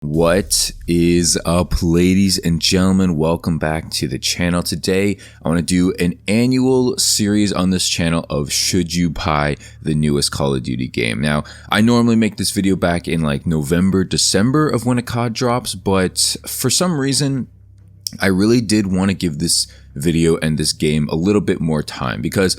What is up, ladies and gentlemen? Welcome back to the channel. Today I want to do an annual series on this channel of should you buy the newest Call of Duty game. Now, I normally make this video back in like November, December of when a COD drops, but for some reason I really did want to give this video and this game a little bit more time because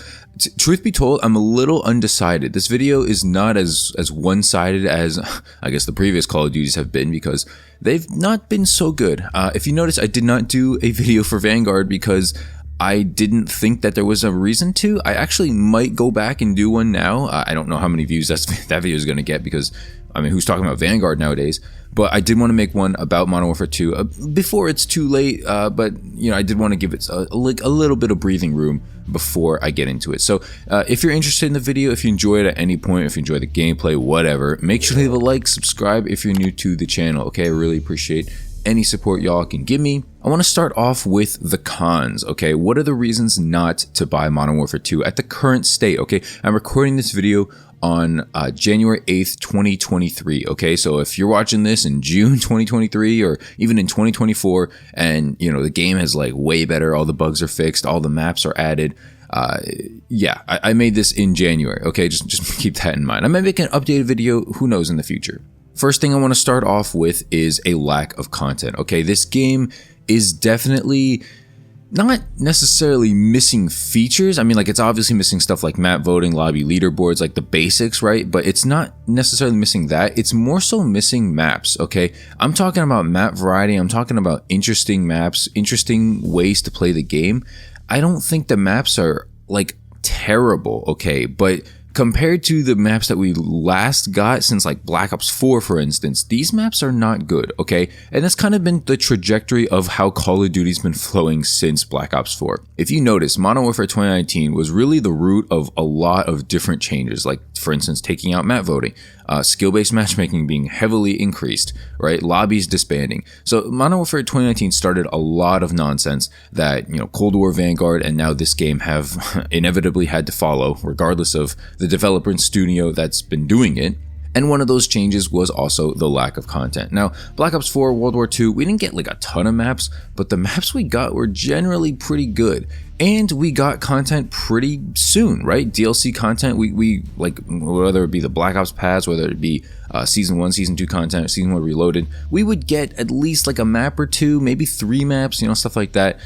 truth be told, I'm a little undecided. This video is not as one-sided as I guess the previous Call of Duties have been because they've not been so good. If you notice, I did not do a video for Vanguard because I didn't think that there was a reason to. I actually might go back and do one now. I don't know how many views that video is going to get because, I mean, who's talking about Vanguard nowadays? But I did want to make one about Modern Warfare 2 before it's too late. But, you know, I did want to give it a little bit of breathing room before I get into it. So if you're interested in the video, if you enjoy it at any point, if you enjoy the gameplay, whatever, make sure to leave a like, subscribe if you're new to the channel. Okay, I really appreciate any support y'all can give me. I want to start off with the cons, okay? What are the reasons not to buy Modern Warfare 2 at the current state, okay? I'm recording this video on January 8th, 2023, okay? So if you're watching this in June 2023 or even in 2024 and, you know, the game is like way better, all the bugs are fixed, all the maps are added, yeah, I made this in January, okay? Just keep that in mind. I might make an updated video, who knows, in the future. First thing I want to start off with is a lack of content. Okay, this game is definitely not necessarily missing features. I mean, like, it's obviously missing stuff like map voting, lobby leaderboards, like the basics, right? But it's not necessarily missing that. It's more so missing maps, okay? I'm talking about map variety. I'm talking about interesting maps, interesting ways to play the game. I don't think the maps are, like, terrible, okay? But compared to the maps that we last got since like Black Ops 4, for instance, these maps are not good, okay? And that's kind of been the trajectory of how Call of Duty's been flowing since Black Ops 4. If you notice, Modern Warfare 2019 was really the root of a lot of different changes, like, for instance, taking out map voting, skill-based matchmaking being heavily increased, right? Lobbies disbanding. So Modern Warfare 2019 started a lot of nonsense that, you know, Cold War, Vanguard, and now this game have inevitably had to follow, regardless of the developer and studio that's been doing it. And one of those changes was also the lack of content. Now, Black Ops 4, World War II, we didn't get like a ton of maps, but the maps we got were generally pretty good. And we got content pretty soon, right? DLC content, we like, whether it be the Black Ops Pass, whether it be Season 1, Season 2 content, Season 1 Reloaded, we would get at least like a map or two, maybe 3 maps, you know, stuff like that.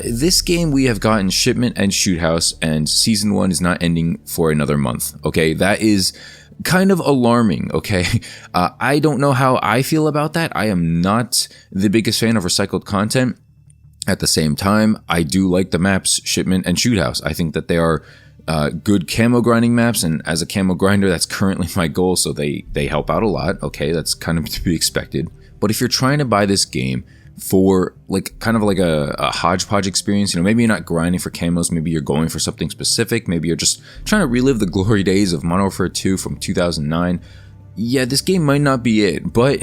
This game, we have gotten Shipment and Shoot House, and Season 1 is not ending for another month, okay? That is kind of alarming, okay? I don't know how I feel about that. I am not the biggest fan of recycled content. At the same time, I do like the maps Shipment and Shoot House. I think that they are good camo grinding maps, and as a camo grinder, that's currently my goal, so they help out a lot, okay? That's kind of to be expected. But if you're trying to buy this game for like kind of like a hodgepodge experience, you know, maybe you're not grinding for camos, maybe you're going for something specific, maybe you're just trying to relive the glory days of Modern Warfare 2 from 2009, yeah, this game might not be it, but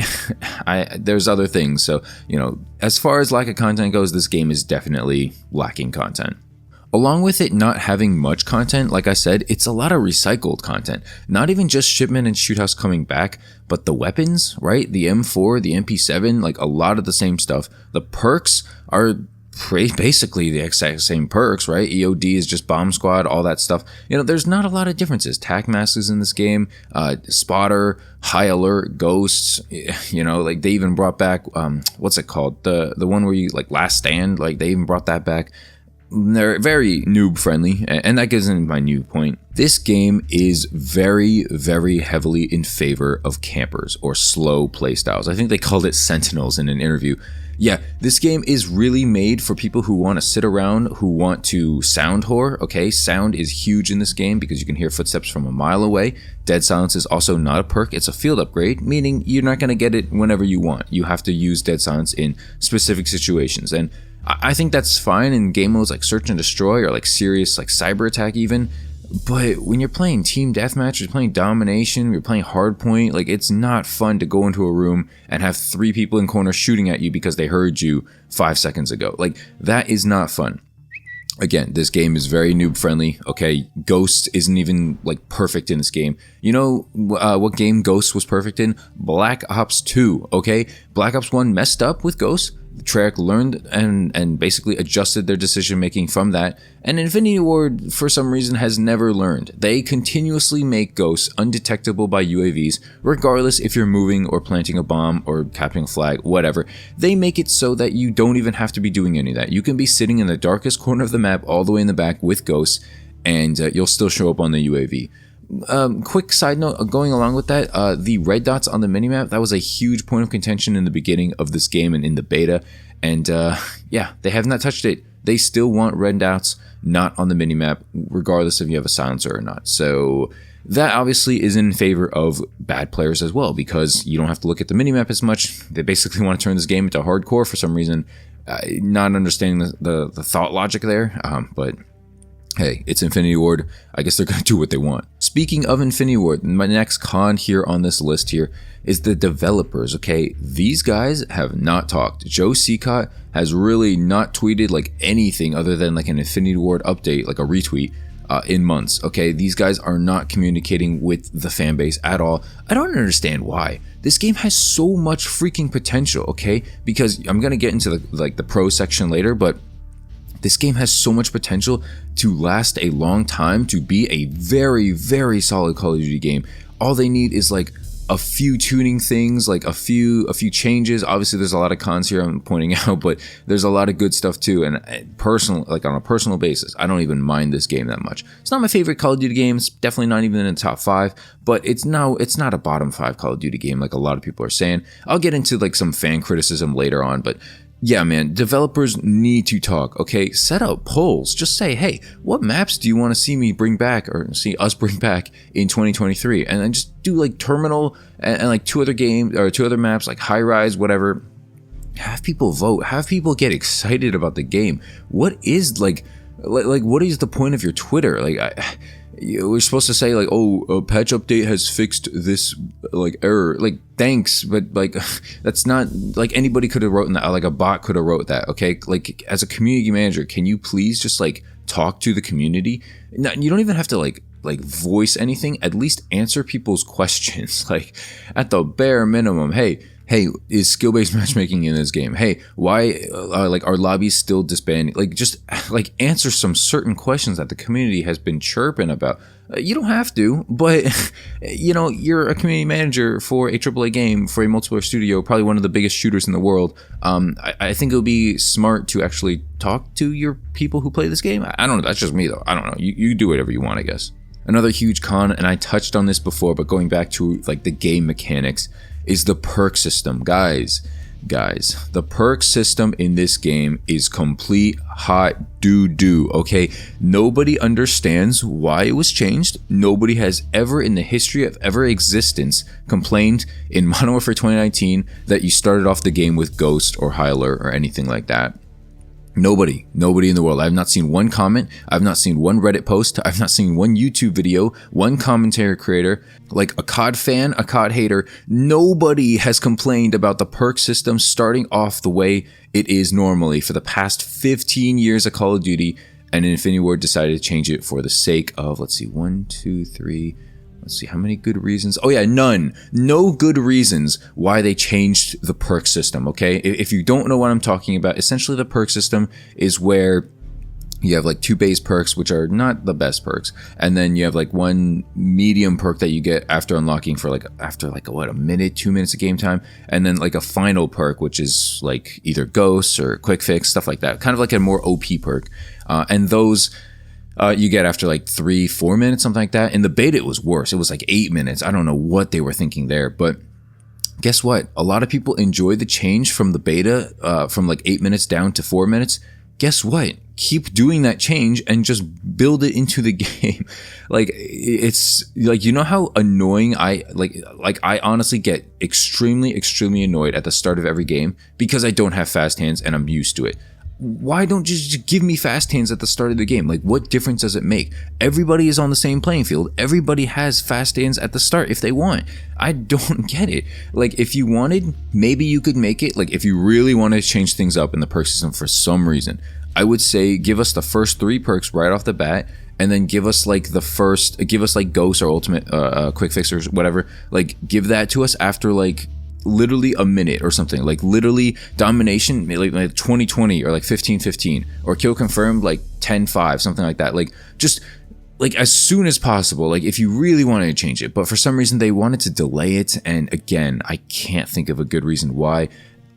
there's other things. So, you know, as far as lack of content goes, this game is definitely lacking content. Along with it not having much content, like I said, it's a lot of recycled content. Not even just Shipment and Shoot House coming back, but the weapons, right? The M4, the MP7, like a lot of the same stuff. The perks are basically the exact same perks, right? EOD is just bomb squad, all that stuff. You know, there's not a lot of differences. Tac masks is in this game, spotter, high alert, ghosts, you know, like they even brought back, what's it called? The one where you like last stand, like they even brought that back. They're very noob friendly, and that gives in my new point. This game is very, very heavily in favor of campers or slow playstyles. I think they called it sentinels in an interview. Yeah, this game is really made for people who want to sit around, who want to sound whore, okay? Sound is huge in this game because you can hear footsteps from a mile away. Dead silence is also not a perk, it's a field upgrade, meaning you're not going to get it whenever you want. You have to use dead silence in specific situations, and I think that's fine in game modes like Search and Destroy or like serious like cyber attack even, but when you're playing team deathmatch, you're playing domination, you're playing hardpoint, like it's not fun to go into a room and have 3 people in corners shooting at you because they heard you 5 seconds ago. Like that is not fun. Again, this game is very noob friendly. Okay, Ghost isn't even like perfect in this game. You know what game Ghost was perfect in? Black Ops 2. Okay, Black Ops 1 messed up with Ghost. Treyarch learned and basically adjusted their decision making from that, and Infinity Ward for some reason has never learned. They continuously make ghosts undetectable by UAVs, regardless if you're moving or planting a bomb or capturing a flag, whatever. They make it so that you don't even have to be doing any of that. You can be sitting in the darkest corner of the map all the way in the back with ghosts, and you'll still show up on the UAV. Quick side note, going along with that, the red dots on the minimap, that was a huge point of contention in the beginning of this game and in the beta, and yeah, they have not touched it. They still want red dots not on the minimap, regardless if you have a silencer or not. So that obviously is in favor of bad players as well, because you don't have to look at the minimap as much. They basically want to turn this game into hardcore for some reason, not understanding the thought logic there, but hey, it's Infinity Ward. I guess they're going to do what they want. Speaking of Infinity Ward, my next con here on this list here is the developers, okay? These guys have not talked. Joe Secott has really not tweeted like anything other than like an Infinity Ward update, like a retweet, in months, okay? These guys are not communicating with the fan base at all. I don't understand why. This game has so much freaking potential, okay? Because I'm going to get into the pro section later, but this game has so much potential to last a long time, to be a very, very solid Call of Duty game. All they need is like a few tuning things, like a few changes. Obviously, there's a lot of cons here I'm pointing out, but there's a lot of good stuff too. And personal, like on a personal basis, I don't even mind this game that much. It's not my favorite Call of Duty game. It's definitely not even in the top 5, but it's not a bottom 5 Call of Duty game like a lot of people are saying. I'll get into like some fan criticism later on, but yeah, man, developers need to talk, okay? Set up polls. Just say, hey, what maps do you want to see me bring back, or see us bring back in 2023? And then just do like Terminal and like 2 other games or 2 other maps, like High Rise, whatever. Have people vote. Have people get excited about the game. What is like what is the point of your Twitter? Like, we're supposed to say like, oh, a patch update has fixed this like error. Like, thanks, but like that's not like anybody could have written that. Like a bot could have wrote that. Okay, like as a community manager, can you please just like talk to the community? No, you don't even have to like voice anything. At least answer people's questions. Like at the bare minimum, hey, is skill-based matchmaking in this game? Hey, why like are lobbies still disbanding? Like just like answer some certain questions that the community has been chirping about. You don't have to, but you know, you're a community manager for a AAA game, for a multiplayer studio, probably one of the biggest shooters in the world. I think it would be smart to actually talk to your people who play this game. I don't know. That's just me though. I don't know. You do whatever you want, I guess. Another huge con, and I touched on this before, but going back to like the game mechanics, is the perk system. Guys, the perk system in this game is complete hot doo-doo, okay? Nobody understands why it was changed. Nobody has ever in the history of ever existence complained in Modern Warfare 2019 that you started off the game with Ghost or High Alert or anything like that. Nobody in the world. I've not seen one comment. I've not seen one Reddit post. I've not seen one YouTube video, one commentary creator, like a COD fan, a COD hater. Nobody has complained about the perk system starting off the way it is normally for the past 15 years of Call of Duty, and Infinity Ward decided to change it for the sake of, let's see, 1, 2, 3... Let's see, how many good reasons? Oh yeah, none. No good reasons why they changed the perk system, okay? If you don't know what I'm talking about, essentially the perk system is where you have like 2 base perks, which are not the best perks, and then you have like 1 medium perk that you get after unlocking for after what, a minute, 2 minutes of game time, and then like a final perk, which is like either ghosts or quick fix, stuff like that, kind of like a more OP perk, and those you get after like 3-4 minutes, something like that. In the beta, it was worse. It was like 8 minutes. I don't know what they were thinking there, but guess what? A lot of people enjoy the change from the beta, from like 8 minutes down to 4 minutes. Guess what? Keep doing that change and just build it into the game. Like, it's like, you know how annoying I honestly get extremely annoyed at the start of every game because I don't have fast hands and I'm used to it. Why don't you just give me fast hands at the start of the game? Like, what difference does it make? Everybody is on the same playing field. Everybody has fast hands at the start if they want. I don't get it. Like, if you wanted, maybe you could make it. Like, if you really want to change things up in the perk system for some reason, I would say give us the first 3 perks right off the bat, and then give us like ghost or ultimate quick fix or whatever. Like give that to us after like literally a minute or something. Like literally domination like 2020 or like 15-15, or kill confirmed like 10-5, something like that. Like just like as soon as possible, like if you really wanted to change it. But for some reason they wanted to delay it, and again, I can't think of a good reason why,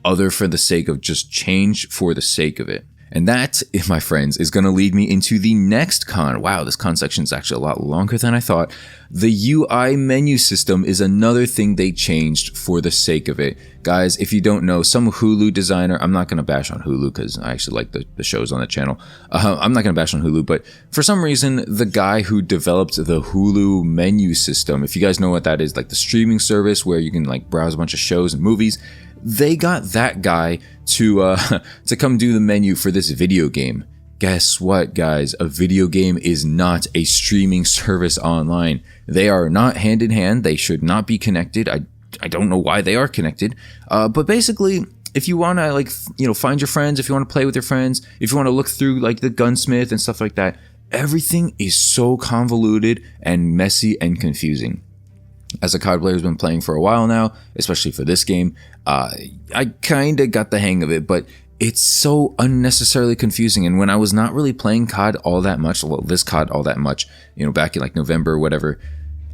other for the sake of just change for the sake of it. And that, my friends, is going to lead me into the next con. Wow, this con section is actually a lot longer than I thought. The UI menu system is another thing they changed for the sake of it. Guys, if you don't know, some Hulu designer, I'm not going to bash on Hulu because I actually like the shows on the channel. I'm not going to bash on Hulu, but for some reason, the guy who developed the Hulu menu system, if you guys know what that is, like the streaming service where you can like browse a bunch of shows and movies, they got that guy to come do the menu for this video game. Guess what, guys? A video game is not a streaming service online. They are not hand in hand. They should not be connected. I don't know why they are connected. But basically, if you want to like, find your friends, if you want to play with your friends, if you want to look through like the gunsmith and stuff like that, everything is so convoluted and messy and confusing. As a COD player who's been playing for a while now, especially for this game, I kind of got the hang of it, but it's so unnecessarily confusing. And when I was not really playing COD all that much, well, this COD all that much, back in like November or whatever,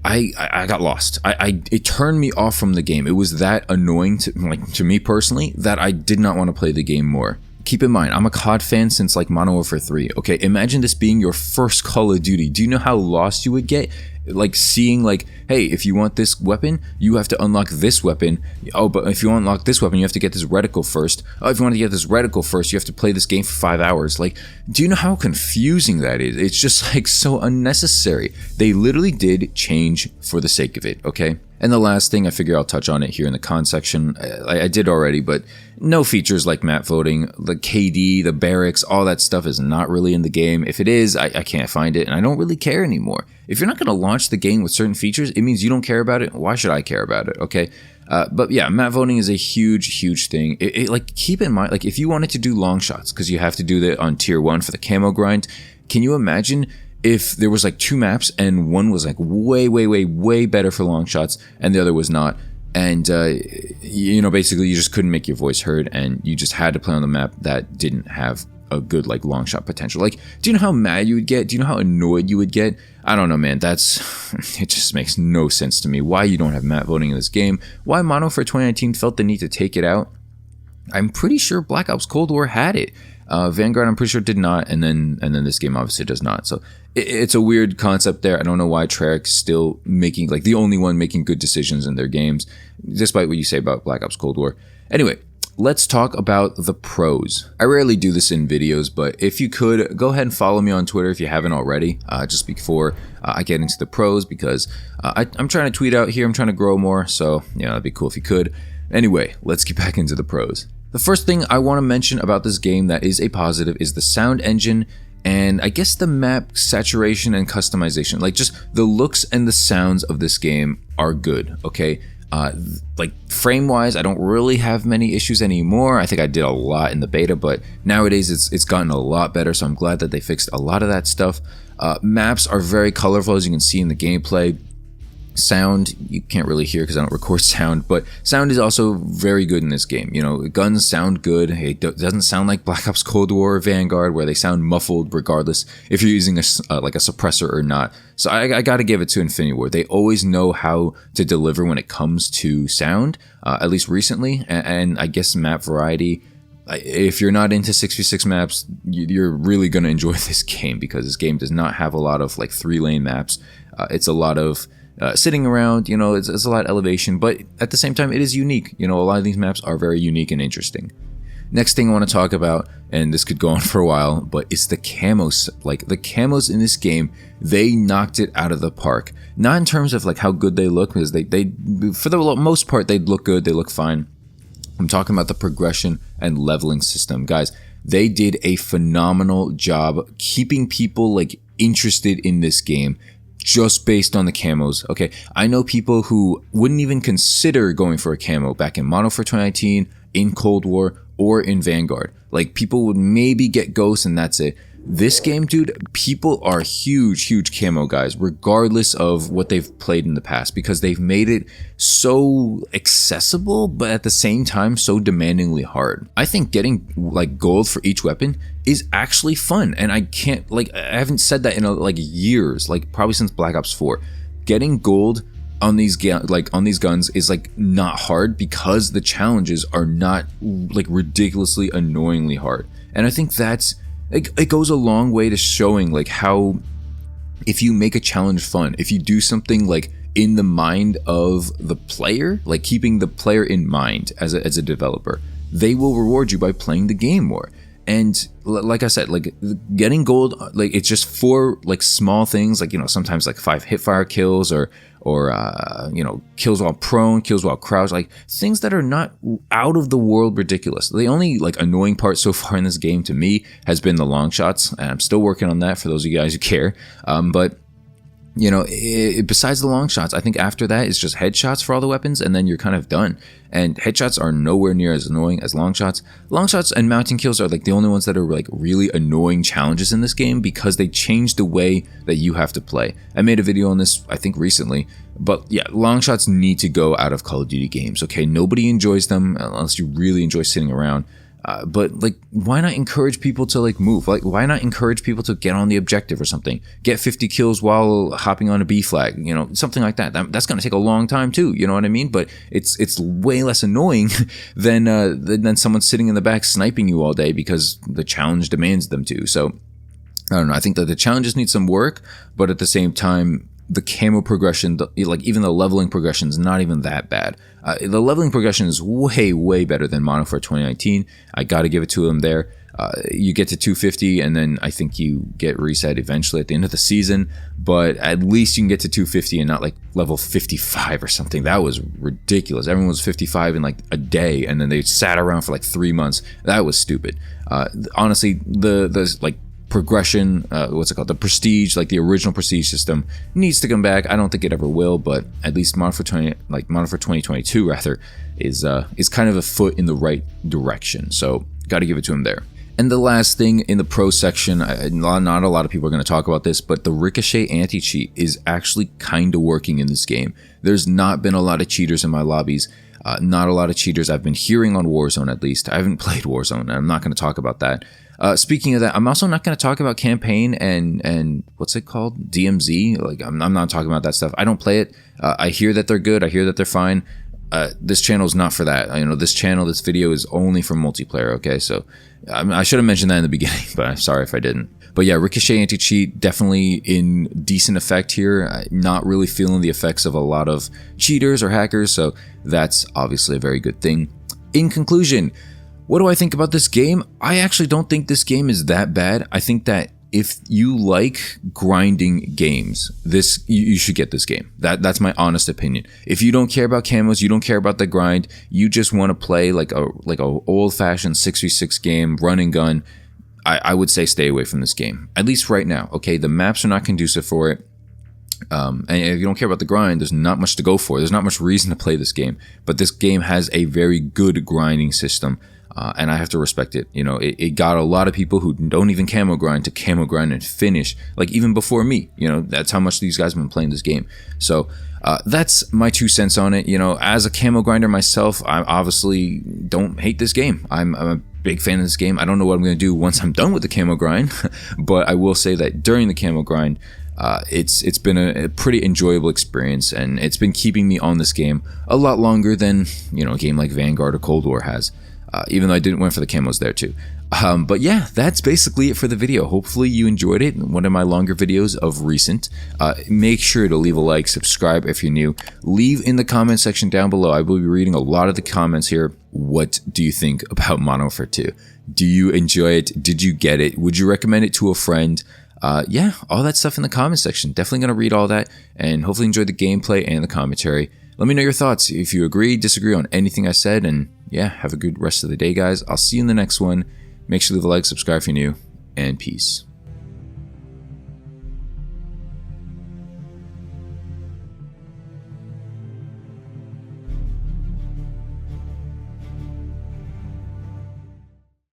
I got lost. It turned me off from the game. It was that annoying to me personally that I did not want to play the game more. Keep in mind, I'm a COD fan since like Modern Warfare 3. Okay, imagine this being your first Call of Duty. Do you know how lost you would get? Like seeing like, hey, if you want this weapon, you have to unlock this weapon. Oh, but if you unlock this weapon, you have to get this reticle first. Oh, if you want to get this reticle first, you have to play this game for 5 hours. Like, do you know how confusing that is? It's just like so unnecessary. They literally did change for the sake of it, okay? And the last thing, I figure I'll touch on it here in the con section. I did already, but no features like map voting, the KD, the barracks, all that stuff is not really in the game. If it is, I can't find it, and I don't really care anymore. If you're not going to launch the game with certain features, it means you don't care about it. Why should I care about it, okay? But yeah, map voting is a huge thing. Like, keep in mind, like if you wanted to do long shots, because you have to do that on tier 1 for the camo grind, can you imagine if there was like 2 maps and one was like way better for long shots and the other was not, and basically you just couldn't make your voice heard and you just had to play on the map that didn't have a good like long shot potential? Like, do you know how mad you would get? Do you know how annoyed you would get? I don't know, man. It just makes no sense to me why you don't have map voting in this game, why Modern Warfare 2019 felt the need to take it out. I'm pretty sure Black Ops Cold War had it. Vanguard, I'm pretty sure, did not, and then this game obviously does not. So it's a weird concept there. I don't know why Treyarch's still making, like, the only one making good decisions in their games, despite what you say about Black Ops Cold War. Anyway, let's talk about the pros. I rarely do this in videos, but if you could, go ahead and follow me on Twitter if you haven't already, just before I get into the pros, because I'm trying to tweet out here. I'm trying to grow more, so that'd be cool if you could. Anyway, let's get back into the pros. The first thing I want to mention about this game that is a positive is the sound engine, and I guess the map saturation and customization. Like, just the looks and the sounds of this game are good, okay? Like, frame-wise, I don't really have many issues anymore. I think I did a lot in the beta, but nowadays it's gotten a lot better, so I'm glad that they fixed a lot of that stuff. Maps are very colorful, as you can see in the gameplay. Sound, you can't really hear because I don't record sound, but sound is also very good in this game. Guns sound good. It doesn't sound like Black Ops Cold War or Vanguard, where they sound muffled regardless if you're using like a suppressor or not. So I gotta give it to Infinity Ward. They always know how to deliver when it comes to sound, at least recently, and I guess map variety. If you're not into 6v6 maps, you're really gonna enjoy this game, because this game does not have a lot of like 3-lane maps. It's a lot of sitting around, it's a lot of elevation, but at the same time, it is unique. A lot of these maps are very unique and interesting. Next thing I want to talk about, and this could go on for a while, but it's the camos. Like, the camos in this game, they knocked it out of the park. Not in terms of like how good they look, because they for the most part, they look good, they look fine. I'm talking about the progression and leveling system. Guys, they did a phenomenal job keeping people like interested in this game, just based on the camos, okay? I know people who wouldn't even consider going for a camo back in Modern Warfare 2019, in Cold War, or in Vanguard. Like, people would maybe get ghosts and that's it. This game, dude, people are huge camo guys, regardless of what they've played in the past, because they've made it so accessible, but at the same time, so demandingly hard. I think getting like gold for each weapon is actually fun. And I haven't said that in like years, like probably since Black Ops 4. Getting gold on these guns is like not hard because the challenges are not like ridiculously annoyingly hard. And I think that's, it goes a long way to showing like how, if you make a challenge fun, if you do something like in the mind of the player, like keeping the player in mind as a developer, they will reward you by playing the game more. And like I said, like getting gold, like it's just for like small things, like, you know, sometimes like 5 hipfire kills or you know, kills while prone, kills while crouched, like things that are not out of the world ridiculous. The only like annoying part so far in this game to me has been the long shots, and I'm still working on that for those of you guys who care. But you know, besides the long shots, I think after that it's just headshots for all the weapons, and then you're kind of done. And headshots are nowhere near as annoying as long shots. Long shots and mounting kills are like the only ones that are like really annoying challenges in this game, because they changed the way that you have to play. I made a video on this, I think, recently. But yeah, long shots need to go out of Call of Duty games, okay? Nobody enjoys them unless you really enjoy sitting around. But like, why not encourage people to like move? Like, why not encourage people to get on the objective or something? Get 50 kills while hopping on a B flag, you know, something like that. That's going to take a long time too, you know what I mean? But it's way less annoying than someone sitting in the back sniping you all day because the challenge demands them to. So I don't know. I think that the challenges need some work, but at the same time, the camo progression, like even the leveling progression, is not even that bad. The leveling progression is way better than Modern Warfare 2019. I got to give it to them there. You get to 250, and then I think you get reset eventually at the end of the season. But at least you can get to 250 and not like level 55 or something. That was ridiculous. Everyone was 55 in like a day, and then they sat around for like 3 months. That was stupid. Honestly, the like progression, the prestige, like the original prestige system, needs to come back. I don't think it ever will, but at least Modern Warfare 2022 rather is kind of a foot in the right direction. So got to give it to him there. And the last thing in the pro section, not a lot of people are going to talk about this, but the ricochet anti-cheat is actually kind of working in this game. There's not been a lot of cheaters in my lobbies. Not a lot of cheaters I've been hearing on Warzone, at least. I haven't played Warzone, and I'm not going to talk about that. Speaking of that, I'm also not going to talk about campaign and what's it called? DMZ. Like, I'm not talking about that stuff. I don't play it. I hear that they're good. I hear that they're fine. This channel is not for that. You know, this video is only for multiplayer. Okay, so I should have mentioned that in the beginning, but I'm sorry if I didn't. But yeah, ricochet anti-cheat definitely in decent effect here. Not really feeling the effects of a lot of cheaters or hackers, so that's obviously a very good thing. In conclusion, what do I think about this game? I actually don't think this game is that bad. I think that if you like grinding games, you should get this game. That's my honest opinion. If you don't care about camos, you don't care about the grind, you just want to play like a old-fashioned 6v6 game, run and gun, I would say stay away from this game. At least right now. Okay, the maps are not conducive for it. And if you don't care about the grind, there's not much to go for. There's not much reason to play this game. But this game has a very good grinding system. And I have to respect it. You know, it got a lot of people who don't even camo grind to camo grind and finish, like even before me. You know, that's how much these guys have been playing this game. So that's my 2 cents on it. You know, as a camo grinder myself, I obviously don't hate this game. I'm a big fan of this game. I don't know what I'm going to do once I'm done with the camo grind, but I will say that during the camo grind, it's been a pretty enjoyable experience, and it's been keeping me on this game a lot longer than, you know, a game like Vanguard or Cold War has. Even though I didn't went for the camos there too. But yeah, that's basically it for the video. Hopefully you enjoyed it. One of my longer videos of recent. Make sure to leave a like, subscribe if you're new. Leave in the comment section down below. I will be reading a lot of the comments here. What do you think about Modern Warfare 2? Do you enjoy it? Did you get it? Would you recommend it to a friend? Yeah, all that stuff in the comment section. Definitely going to read all that, and hopefully enjoy the gameplay and the commentary. Let me know your thoughts if you agree, disagree on anything I said, and yeah, have a good rest of the day, guys. I'll see you in the next one. Make sure to leave a like, subscribe if you're new, and peace.